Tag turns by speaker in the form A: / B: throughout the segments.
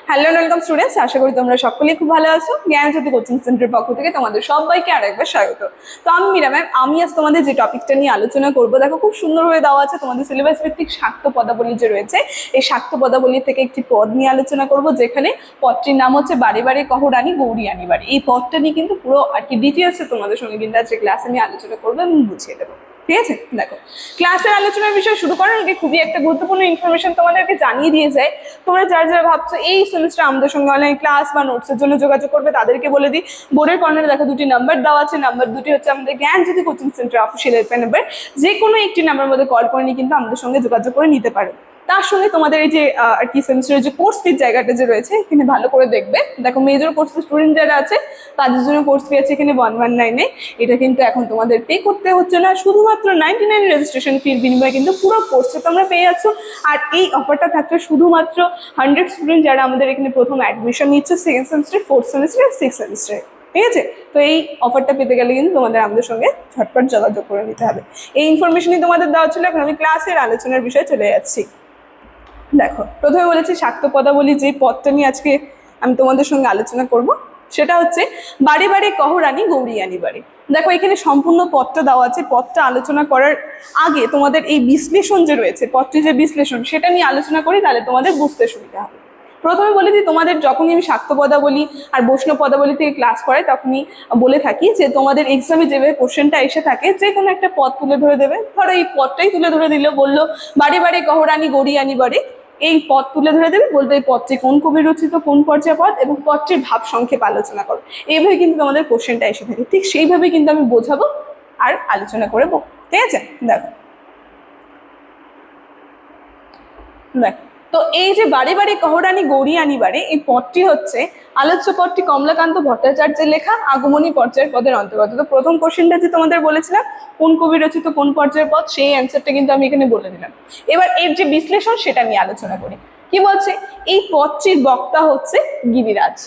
A: Hello and welcome students, আশা করি তোমরা সকলেই খুব ভালো আছো। জ্ঞানজ্যোতি কোচিং সেন্টারের পক্ষ থেকে তোমাদের সবাইকে আরেকবার স্বাগত। তো আমি মীরা ম্যাম, আমি আজ তোমাদের যে টপিকটা নিয়ে আলোচনা করবো, দেখো খুব সুন্দরভাবে দেওয়া আছে তোমাদের সিলেবাস ভিত্তিক শাক্ত পদাবলী যে রয়েছে, এই শাক্ত পদাবলী থেকে একটি পদ নিয়ে আলোচনা করব, যেখানে পদটির নাম হচ্ছে বারে বারে কহ রানী গৌরী আনি বাড়ি। এই পদটা নিয়ে কিন্তু পুরো আর কি ডিটেলসে তোমাদের সঙ্গে কিন্তু আজকে ক্লাসে নিয়ে আলোচনা করবো এবং বুঝিয়ে দেবো। ঠিক আছে, দেখো ক্লাসের আলোচনার বিষয় শুরু করার আগে খুবই একটা গুরুত্বপূর্ণ ইনফরমেশন তোমাদেরকে জানিয়ে দিয়ে যায়। তোমরা যারা ভাবছো এই সেমিস্টার আমাদের সঙ্গে অনলাইন ক্লাস বা নোটসের জন্য যোগাযোগ করবে, তাদেরকে বলে দিই, বোর্ডের কর্নারে দেখো দুটি নাম্বার দেওয়া আছে। নাম্বার দুটি হচ্ছে আমাদের Gyanjyoti coaching centre official helpline number. যে কোনো একটি নাম্বার মধ্যে কল করে নিয়ে কিন্তু আমাদের সঙ্গে যোগাযোগ করে নিতে পারো। তার সঙ্গে তোমাদের এই যে আর কি সেমিস্টারের যে কোর্স ফির জায়গাটা যে রয়েছে, এখানে ভালো করে দেখবে। দেখো মেজর কোর্স স্টুডেন্ট যারা আছে তাদের জন্য কোর্স ফি আছে এখানে 119। এটা কিন্তু এখন তোমাদের পে করতে হচ্ছে না, শুধুমাত্র 99 রেজিস্ট্রেশন ফির বিনিময়ে কিন্তু পুরো কোর্সে তোমরা পেয়ে যাচ্ছ। আর এই অফারটা থাকছে শুধুমাত্র 100 স্টুডেন্ট যারা আমাদের এখানে প্রথম অ্যাডমিশন নিচ্ছে, second semester, fourth semester, six সেমিস্টারে। ঠিক আছে, তো এই অফারটা পেতে গেলে কিন্তু তোমাদের আমাদের সঙ্গে ঝটপট যোগাযোগ করে নিতে হবে। এই ইনফরমেশনই তোমাদের দেওয়া ছিল। এখন আমি ক্লাসের আলোচনার বিষয়ে চলে যাচ্ছি। দেখো প্রথমে বলেছি শাক্ত পদাবলী, যে পদটা নিয়ে আজকে আমি তোমাদের সঙ্গে আলোচনা করব সেটা হচ্ছে বারে বারে কহ রানী গৌরী আনি বাড়ি। দেখো এখানে সম্পূর্ণ পদটা দেওয়া আছে। পদটা আলোচনা করার আগে তোমাদের এই বিশ্লেষণ যে রয়েছে, পদটি যে বিশ্লেষণ, সেটা নিয়ে আলোচনা করি, তাহলে তোমাদের বুঝতে সুবিধা হবে। প্রথমে বলে দিই, তোমাদের যখনই আমি শাক্ত পদাবলী আর বৈষ্ণব পদাবলী থেকে ক্লাস করাই, তখনই বলে থাকি যে তোমাদের এক্সামে যেভাবে কোশ্চেনটা এসে থাকে, যে কোনো একটা পদ তুলে ধরে দেবে। ধরো এই পদটাই তুলে ধরে দিল, বললো বারে বারে কহ রানী গৌরী আনি বাড়ি। এই পদ তুলে ধরে দেবে, বলবে এই পদটি কোন কবি রচিত, কোন পর্যায় পদ, এবং পদটির ভাব সংক্ষেপ আলোচনা করো। এইভাবে কিন্তু তোমাদের কোশ্চেনটা এসে থাকে। ঠিক সেইভাবে কিন্তু আমি বোঝাবো আর আলোচনা করে বলবো। ঠিক আছে, দেখো দেখো তো এই যে বারে বারে কহ রানী গৌরী আনি বাড়ি, এই পদটি হচ্ছে আলোচ্য পদটি কমলাকান্ত ভট্টাচার্যের লেখা আগমনী পর্যায়ের পদের অন্তর্গত। তো প্রথম কোশ্চেনটা যে তোমাদের বলেছিলাম কোন কবি রচিত কোন পর্যায়ের পদ, সেই অ্যান্সারটা কিন্তু আমি এখানে বলে দিলাম। এবার এর যে বিশ্লেষণ সেটা নিয়ে আলোচনা করি। কি বলছে, এই পদটির বক্তা হচ্ছে গিরিরাজ,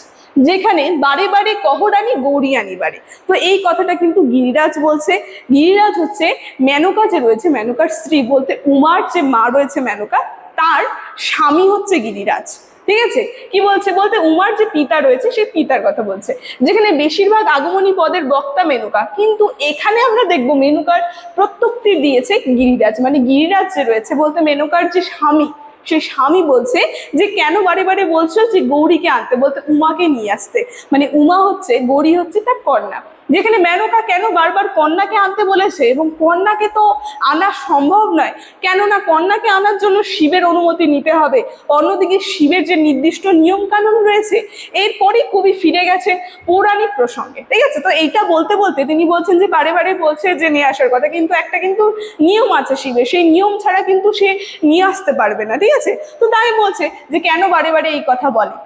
A: যেখানে বারে বারে কহ রানী গৌরী আনি বাড়ি। তো এই কথাটা কিন্তু গিরিরাজ বলছে। গিরিরাজ হচ্ছে মেনকা যে রয়েছে, মেনকার স্ত্রী, বলতে উমার যে মা রয়েছে মেনকা, তার স্বামী হচ্ছে গিরিরাজ। ঠিক আছে, কি বলছে, বলতে উমার যে পিতা রয়েছে সেই পিতার কথা বলছে, যেখানে বেশিরভাগ আগমনী পদের বক্তা মেনকা, কিন্তু এখানে আমরা দেখবো মেনকার প্রত্যেকটি দিয়েছে গিরিরাজ। মানে গিরিরাজ যে রয়েছে, বলতে মেনকার যে স্বামী, সেই স্বামী বলছে যে কেন বারে বারে বলছো যে গৌরীকে আনতে, বলতে উমাকে নিয়ে আসতে। মানে উমা হচ্ছে, গৌরী হচ্ছে তার কন্যা। যেখানে মেনকা কেন বারবার কন্যাকে আনতে বলেছে, এবং কন্যাকে তো আনা সম্ভব নয়, কেননা কন্যাকে আনার জন্য শিবের অনুমতি নিতে হবে। অন্যদিকে শিবের যে নির্দিষ্ট নিয়ম কানুন রয়েছে, এরপরই কবি ফিরে গেছেন পৌরাণিক প্রসঙ্গে। ঠিক আছে, তো এইটা বলতে বলতে তিনি বলছেন যে বারে বারে বলছে যে নিয়ে আসার কথা, কিন্তু একটা কিন্তু নিয়ম আছে শিবের, সেই নিয়ম ছাড়া কিন্তু সে নিয়ে আসতে পারবে না। ঠিক আছে, তো তাই বলছে যে কেন বারে বারে এই কথা বলে।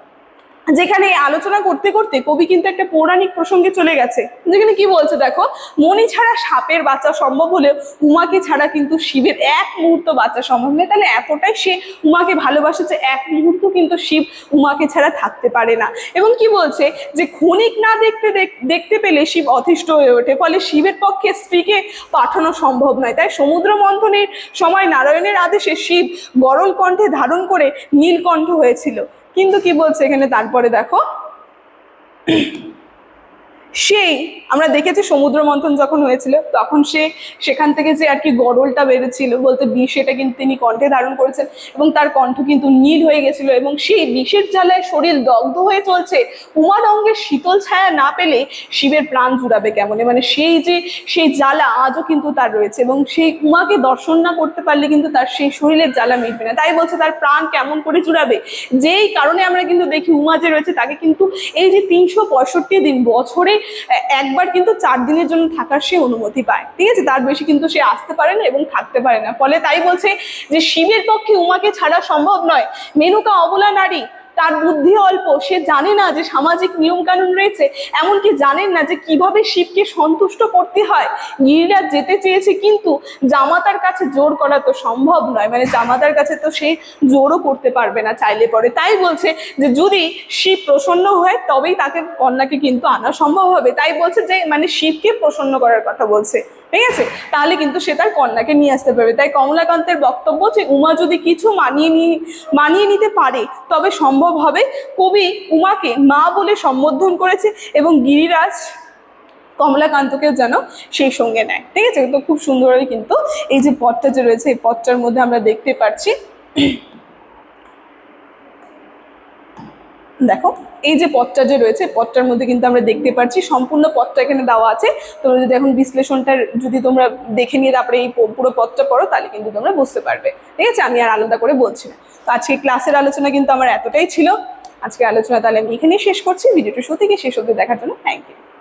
A: যেখানে আলোচনা করতে করতে কবি কিন্তু একটা পৌরাণিক প্রসঙ্গে চলে গেছে, যেখানে কি বলছে দেখো, মণি ছাড়া সাপের বাঁচা সম্ভব হলেও উমাকে ছাড়া কিন্তু শিবের এক মুহূর্ত বাঁচা সম্ভব নয়। তাহলে এতটাই সে উমাকে ভালোবাসে যে এক মুহূর্ত কিন্তু শিব উমাকে ছাড়া থাকতে পারে না। এবং কি বলছে যে ক্ষণিক না দেখতে পেলে শিব অতিষ্ঠ হয়ে ওঠে, ফলে শিবের পক্ষে স্ত্রীকে পাঠানো সম্ভব নয়। তাই সমুদ্র মন্থনের সময় নারায়ণের আদেশে শিব গরল কণ্ঠে ধারণ করে নীলকণ্ঠ হয়েছিল। কিন্তু কি বলছে এখানে, তারপরে দেখো, সেই আমরা দেখেছি সমুদ্র মন্থন যখন হয়েছিল, তখন সেখান থেকে যে আর কি গরলটা বেরোচ্ছিল, বলতে বিষ, এটা কিন্তু তিনি কণ্ঠে ধারণ করেছেন, এবং তার কণ্ঠ কিন্তু নীল হয়ে গেছিল, এবং সেই বিষের জ্বালায় শরীর দগ্ধ হয়ে চলছে। উমার অঙ্গের শীতল ছায়া না পেলে শিবের প্রাণ জুড়াবে কেমনে। মানে সেই জ্বালা আজও কিন্তু তার রয়েছে, এবং সেই উমাকে দর্শন না করতে পারলে কিন্তু তার সেই শরীরের জ্বালা মিটবে না। তাই বলছে তার প্রাণ কেমন করে জুড়াবে। যেই কারণে আমরা কিন্তু দেখি উমা যে রয়েছে, তাকে কিন্তু এই যে 365 দিন বছরে একবার কিন্তু 4 দিনের জন্য থাকার সে অনুমতি পায়। ঠিক আছে, তার বেশি কিন্তু সে আসতে পারে না এবং থাকতে পারে না। ফলে তাই বলছে যে শিবের পক্ষে উমাকে ছাড়া সম্ভব নয়। মেনকা অবলা নারী, তার বুদ্ধি অল্প, সে জানে না যে সামাজিক নিয়ম কানুন রয়েছে, এমনকি জানেন না যে কিভাবে শিবকে সন্তুষ্ট করতে হয়। গিরিরাজ যেতে চেয়েছে, কিন্তু জামাতার কাছে জোর করা তো সম্ভব নয়। মানে জামাতার কাছে তো সে জোরও করতে পারবে না চাইলে পরে। তাই বলছে যে যদি শিব প্রসন্ন হয় তবেই তাকে কন্যাকে কিন্তু আনা সম্ভব হবে। তাই বলছে যে মানে শিবকে প্রসন্ন করার কথা বলছে। ঠিক আছে, তাহলে কিন্তু সে তার কন্যাকে নিয়ে আসতে পারবে। তাই কমলাকান্তের বক্তব্য যে উমা যদি কিছু মানিয়ে নিতে পারে তবে সম্ভব হবে। কবি উমাকে মা বলে সম্বোধন করেছে এবং গিরিরাজ কমলাকান্তকেও যেন সেই সঙ্গে নেয়। ঠিক আছে, তো খুব সুন্দরভাবে কিন্তু এই যে পথটা যে রয়েছে এই পথটার মধ্যে আমরা দেখতে পাচ্ছি, দেখো এই যে পথটা যে রয়েছে পথটার মধ্যে কিন্তু আমরা দেখতে পাচ্ছি সম্পূর্ণ পথটা এখানে দেওয়া আছে। তোমরা যদি এখন বিশ্লেষণটার যদি তোমরা দেখে নিয়ে তারপরে এই পুরো পথটা পড়ো তাহলে কিন্তু তোমরা বুঝতে পারবে। ঠিক আছে, আমি আর আলাদা করে বলছি না। তো আজকে ক্লাসের আলোচনা কিন্তু আমার এতটাই ছিল। আজকে আলোচনা তাহলে আমি এখানেই শেষ করছি। ভিডিওটা শুরু থেকে শেষ অবধি দেখার জন্য থ্যাংক ইউ।